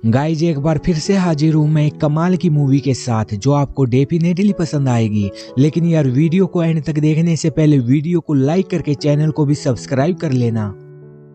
Guys एक बार फिर से हाजिर हूँ मैं एक कमाल की मूवी के साथ जो आपको डेफिनेटली पसंद आएगी। लेकिन यार वीडियो को एंड तक देखने से पहले वीडियो को लाइक करके चैनल को भी सब्सक्राइब कर लेना।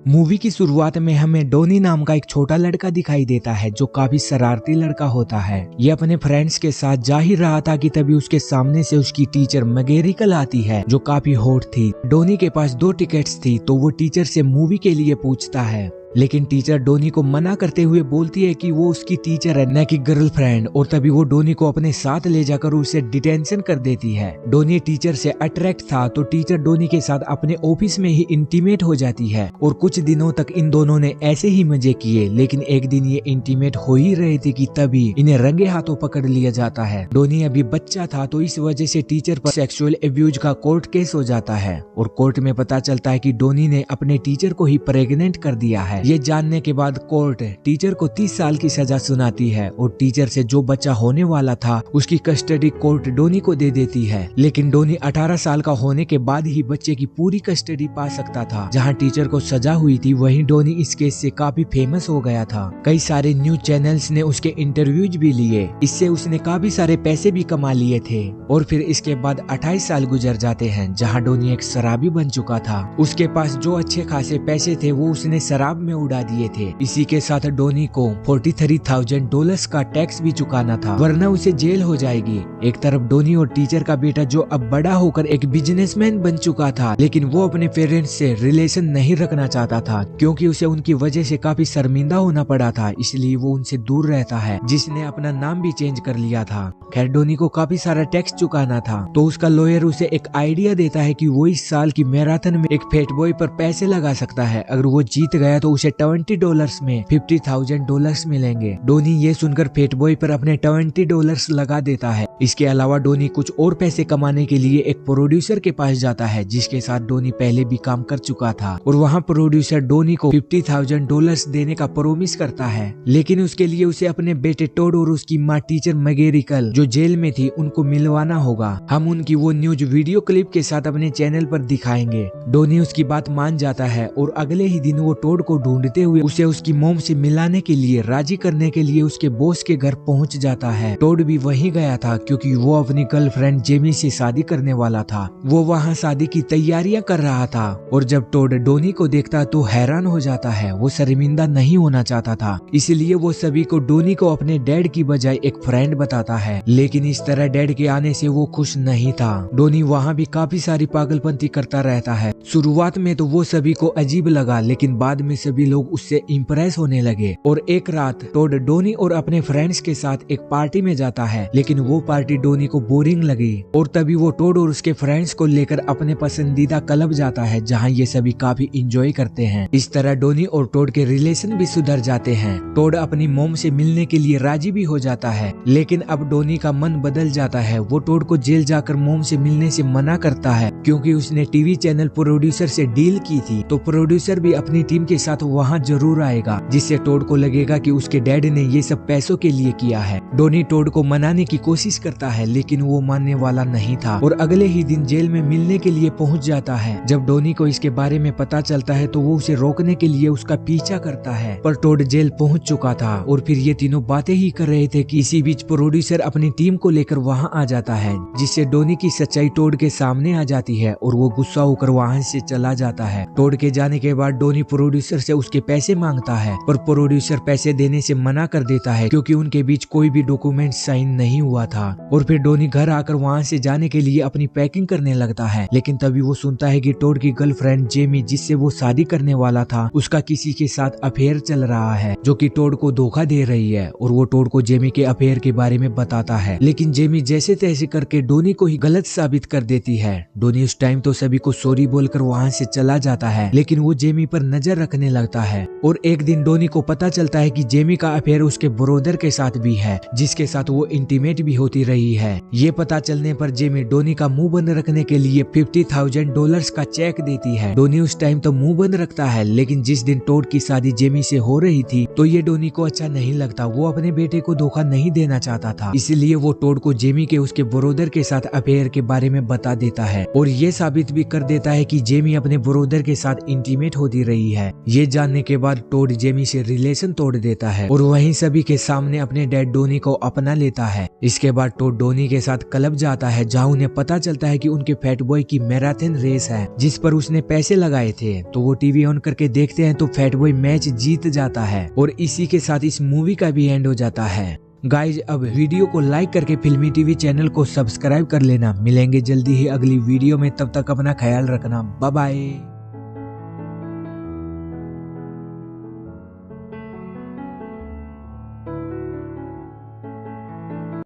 मूवी की शुरुआत में हमें डोनी नाम का एक छोटा लड़का दिखाई देता है जो काफी शरारती लड़का होता है। ये अपने फ्रेंड्स के साथ जा ही रहा था कि तभी उसके सामने से उसकी टीचर मैगेरिकल आती है जो काफी हॉट थी। डोनी के पास 2 टिकट्स थी तो वो टीचर से मूवी के लिए पूछता है, लेकिन टीचर डोनी को मना करते हुए बोलती है कि वो उसकी टीचर है न कि गर्लफ्रेंड। और तभी वो डोनी को अपने साथ ले जाकर उसे डिटेंशन कर देती है। डोनी टीचर से अट्रैक्ट था तो टीचर डोनी के साथ अपने ऑफिस में ही इंटीमेट हो जाती है और कुछ दिनों तक इन दोनों ने ऐसे ही मजे किए। लेकिन एक दिन ये इंटीमेट हो ही रहे थे कि तभी इन्हें रंगे हाथों पकड़ लिया जाता है। डोनी अभी बच्चा था तो इस वजह से टीचर पर सेक्सुअल एब्यूज का कोर्ट केस हो जाता है और कोर्ट में पता चलता है कि डोनी ने अपने टीचर को ही प्रेग्नेंट कर दिया है। ये जानने के बाद कोर्ट टीचर को 30 साल की सजा सुनाती है और टीचर से जो बच्चा होने वाला था उसकी कस्टडी कोर्ट डोनी को दे देती है। लेकिन डोनी 18 साल का होने के बाद ही बच्चे की पूरी कस्टडी पा सकता था। जहां टीचर को सजा हुई थी वहीं डोनी इस केस से काफी फेमस हो गया था। कई सारे न्यूज चैनल्स ने उसके इंटरव्यूज भी लिए। इससे उसने काफी सारे पैसे भी कमा लिए थे। और फिर इसके बाद 28 साल गुजर जाते हैं जहाँ डोनी एक शराबी बन चुका था। उसके पास जो अच्छे खासे पैसे थे वो उसने शराब में उड़ा दिए थे। इसी के साथ डोनी को $43,000 का टैक्स भी चुकाना था वरना उसे जेल हो जाएगी। एक तरफ डोनी और टीचर का बेटा जो अब बड़ा होकर एक बिजनेसमैन बन चुका था, लेकिन वो अपने पेरेंट्स से रिलेशन नहीं रखना चाहता था क्योंकि उसे उनकी वजह से काफी शर्मिंदा होना पड़ा था। इसलिए वो उनसे दूर रहता है, जिसने अपना नाम भी चेंज कर लिया था। खैर डोनी को काफी सारा टैक्स चुकाना था तो उसका लॉयर उसे एक आइडिया देता है कि वो इस साल की मैराथन में एक फैट बॉय पर पैसे लगा सकता है। अगर वो जीत गया तो उसे $20 में $50,000 मिलेंगे। डोनी ये सुनकर फैट बॉय पर अपने $20 लगा देता है। इसके अलावा डोनी कुछ और पैसे कमाने के लिए एक प्रोड्यूसर के पास जाता है जिसके साथ डोनी पहले भी काम कर चुका था और वहाँ प्रोड्यूसर डोनी को $50,000 देने का प्रॉमिस करता है। लेकिन उसके लिए उसे अपने बेटे टोड और उसकी माँ टीचर मैगेरिकल जो जेल में थी उनको मिलवाना होगा। हम उनकी वो न्यूज वीडियो क्लिप के साथ अपने चैनल पर दिखाएंगे। डोनी उसकी बात मान जाता है और अगले ही दिन वो टोड को ढूंढते हुए उसे उसकी मोम से मिलाने के लिए राजी करने के लिए उसके बॉस के घर पहुंच जाता है। टोड भी वहीं गया था क्योंकि वो अपनी गर्लफ्रेंड जेमी से शादी करने वाला था। वो वहां शादी की तैयारियां कर रहा था और जब टोड डोनी को देखता तो हैरान हो जाता है। वो शर्मिंदा नहीं होना चाहता था, इसलिए वो सभी को डोनी को अपने डैड की बजाय एक फ्रेंड बताता है। लेकिन इस तरह डैड के आने से वो खुश नहीं था। डोनी वहाँ भी काफी सारी पागलपंती करता रहता है। शुरुआत में तो वो सभी को अजीब लगा, लेकिन बाद में सभी लोग उससे इम्प्रेस होने लगे। और एक रात टोड डोनी और अपने फ्रेंड्स के साथ एक पार्टी में जाता है, लेकिन वो पार्टी डोनी को बोरिंग लगी और तभी वो टोड और उसके फ्रेंड्स को लेकर अपने पसंदीदा क्लब जाता है जहाँ ये सभी काफी इंजॉय करते हैं। इस तरह डोनी और टोड के रिलेशन भी सुधर जाते हैं। टोड अपनी मोम से मिलने के लिए राजी भी हो जाता है, लेकिन अब डोनी का मन बदल जाता है। वो टोड को जेल जाकर मोम से मिलने से मना करता है क्योंकि उसने टीवी चैनल प्रोड्यूसर से डील की थी तो प्रोड्यूसर भी अपनी टीम के साथ वहाँ जरूर आएगा, जिससे टोड को लगेगा कि उसके डैड ने ये सब पैसों के लिए किया है। डोनी टोड को मनाने की कोशिश करता है लेकिन वो मानने वाला नहीं था और अगले ही दिन जेल में मिलने के लिए पहुंच जाता है। जब डोनी को इसके बारे में पता चलता है तो वो उसे रोकने के लिए उसका पीछा करता है, पर टोड जेल पहुंच चुका था और फिर ये तीनों बातें ही कर रहे थे कि इसी बीच प्रोड्यूसर अपनी टीम को लेकर वहाँ आ जाता है, जिससे डोनी की सच्चाई टोड के सामने आ जाती है और वो गुस्सा होकर वहाँ से चला जाता है। टोड के जाने के बाद डोनी प्रोड्यूसर से उसके पैसे मांगता है पर प्रोड्यूसर पैसे देने से मना कर देता है क्योंकि उनके बीच कोई भी डॉक्यूमेंट साइन नहीं हुआ था। और फिर डोनी घर आकर वहाँ से जाने के लिए अपनी पैकिंग करने लगता है, लेकिन तभी वो सुनता है कि टोड की गर्लफ्रेंड जेमी जिससे वो शादी करने वाला था उसका किसी के साथ अफेयर चल रहा है जो कि टोड को धोखा दे रही है। और वो टोड को जेमी के अफेयर के बारे में बताता है, लेकिन जेमी जैसे तैसे करके डोनी को ही गलत साबित कर देती है। डोनी उस टाइम तो सभी को सॉरी बोलकर वहाँ से चला जाता है, लेकिन वो जेमी पर नजर रखने लगता है। और एक दिन डोनी को पता चलता है कि जेमी का अफेयर उसके ब्रदर के साथ भी है जिसके साथ वो इंटीमेट भी होती रही है। ये पता चलने पर जेमी डोनी का मुंह बंद रखने के लिए $50,000 का चेक देती है। डोनी उस टाइम तो मुंह बंद रखता है, लेकिन जिस दिन टोड की शादी जेमी से हो रही थी तो ये डोनी को अच्छा नहीं लगता। वो अपने बेटे को धोखा नहीं देना चाहता था, इसलिए वो टोड को जेमी के उसके ब्रदर के साथ अफेयर के बारे में बता देता है और ये साबित भी कर देता है कि जेमी अपने ब्रदर के साथ इंटीमेट होती रही है। ये जानने के बाद टोड जेमी से रिलेशन तोड़ देता है और वहीं सभी के सामने अपने डैड डोनी को अपना लेता है। इसके बाद टोड डोनी के साथ क्लब जाता है जहां उन्हें पता चलता है कि उनके फैट बॉय की मैराथन रेस है जिस पर उसने पैसे लगाए थे। तो वो टीवी ऑन करके देखते हैं तो फैट बॉय मैच जीत जाता है और इसी के साथ इस मूवी का भी एंड हो जाता है। गाइज अब वीडियो को लाइक करके फिल्मी टीवी चैनल को सब्सक्राइब कर लेना। मिलेंगे जल्दी ही अगली वीडियो में, तब तक अपना ख्याल रखना। Bye bye.